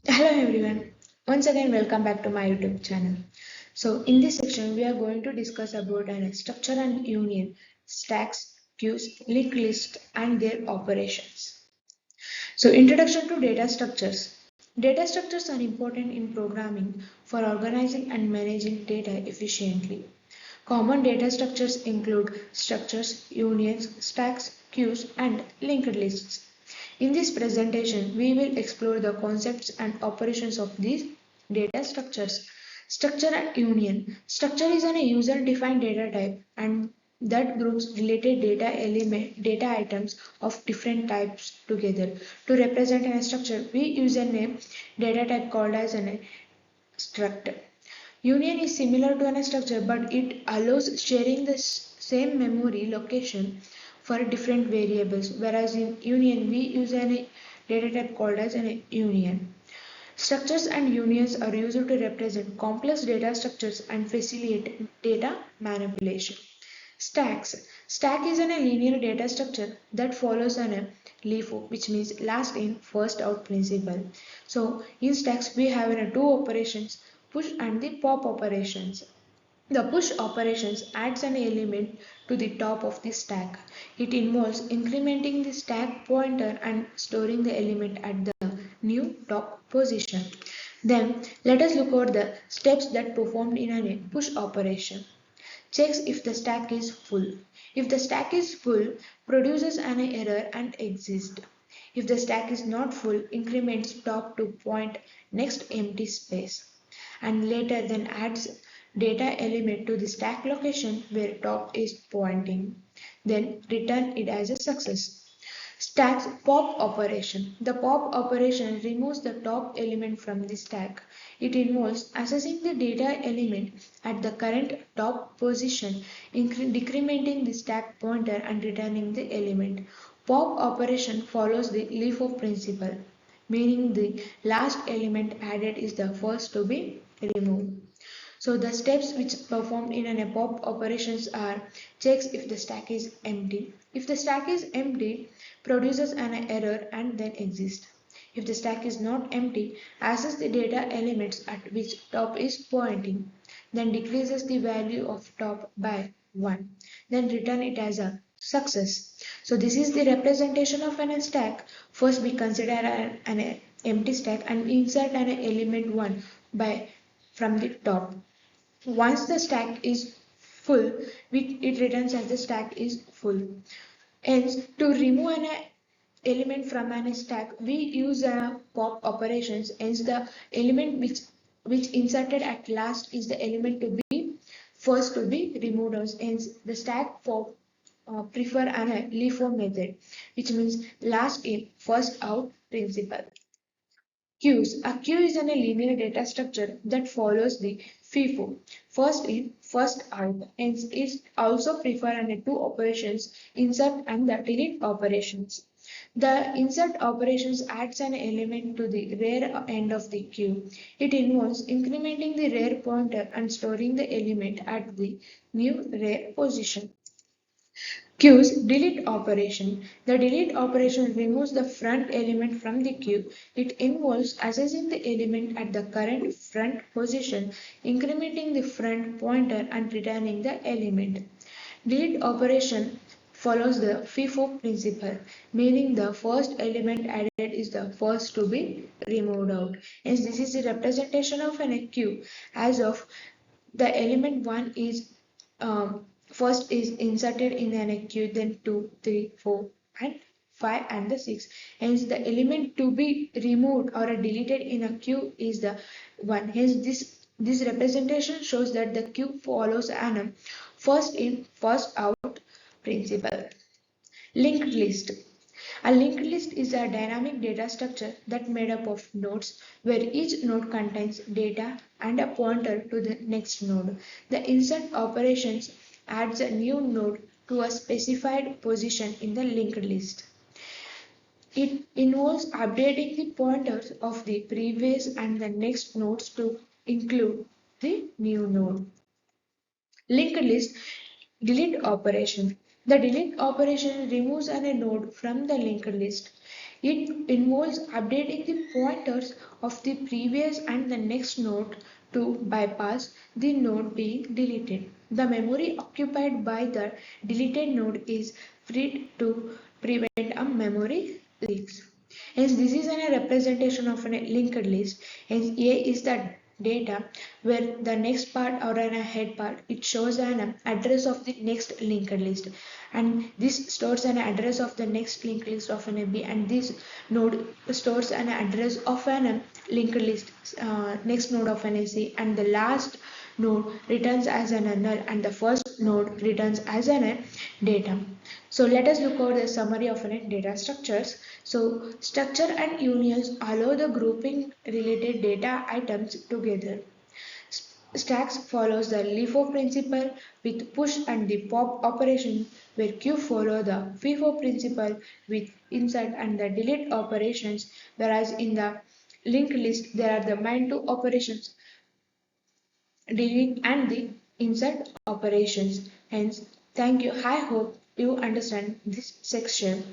Hello everyone. Once again welcome back to my YouTube channel. So in this section we are going to discuss about an structure and union, stacks, queues, linked list and their operations. So introduction to data structures. Data structures are important in programming for organizing and managing data efficiently. Common data structures include structures, unions, stacks, queues, and linked lists. In this presentation, we will explore the concepts and operations of these data structures. Structure and union. Structure is a user-defined data type and that groups related data items of different types together. To represent a structure, we use a data type called as a struct. Union is similar to a structure, but it allows sharing the same memory location for different variables, whereas in union we use a data type called as a union. Structures and unions are used to represent complex data structures and facilitate data manipulation. Stacks. Stack is a linear data structure that follows an LIFO, which means last in, first out principle. So in stacks we have two operations, push and the pop operations. The push operations adds an element to the top of the stack. It involves incrementing the stack pointer and storing the element at the new top position. Then let us look at the steps that performed in a push operation. Checks if the stack is full. If the stack is full, produces an error and exits. If the stack is not full, increments top to point next empty space and later then adds data element to the stack location where top is pointing. Then return it as a success. Stack's pop operation. The pop operation removes the top element from the stack. It involves accessing the data element at the current top position, decrementing the stack pointer and returning the element. Pop operation follows the LIFO principle, meaning the last element added is the first to be removed. So the steps which performed in an pop operations are checks if the stack is empty. If the stack is empty, produces an error and then exits. If the stack is not empty, access the data elements at which top is pointing, then decreases the value of top by 1, then return it as a success. So this is the representation of an stack. First we consider an empty stack and insert an element 1 by from the top. Once the stack is full, it returns as the stack is full. Hence, to remove an element from an stack, we use a pop operations. Hence, the element which inserted at last is the element to be first to be removed. Hence, the stack pop prefer an LIFO method, which means last in, first out principle. Queues. A queue is a linear data structure that follows the FIFO, first in, first out. Hence, it also prefer two operations, insert and the delete operations. The insert operations adds an element to the rear end of the queue. It involves incrementing the rear pointer and storing the element at the new rear position. Queue's delete operation. The delete operation removes the front element from the queue. It involves accessing the element at the current front position, incrementing the front pointer and returning the element. Delete operation follows the FIFO principle, meaning the first element added is the first to be removed out. Hence, this is the representation of an queue as of the element 1 is first is inserted in an queue, then 2, 3, 4 and 5 and the 6. Hence the element to be removed or deleted in a queue is the 1. Hence this representation shows that the queue follows an first in first out principle. Linked list. A linked list is a dynamic data structure that made up of nodes where each node contains data and a pointer to the next node. The insert operations adds a new node to a specified position in the linked list. It involves updating the pointers of the previous and the next nodes to include the new node. Linked list delete operation. The delete operation removes a node from the linked list. It involves updating the pointers of the previous and the next node to bypass the node being deleted. The memory occupied by the deleted node is freed to prevent a memory leaks. Hence, this is a representation of a linked list. Hence, A is the data where the next part or an head part it shows an address of the next linked list, and this stores an address of the next linked list of an B, and this node stores an address of an linked list next node of an AC, and the last node returns as an null and the first node returns as an data. So let us look at the summary of data structures. So structure and unions allow the grouping related data items together. Stacks follows the LIFO principle with push and the pop operation, where queue follow the FIFO principle with insert and the delete operations, whereas in the linked list there are the main two operations, delete and the insert operations. Hence, thank you. I hope you understand this section.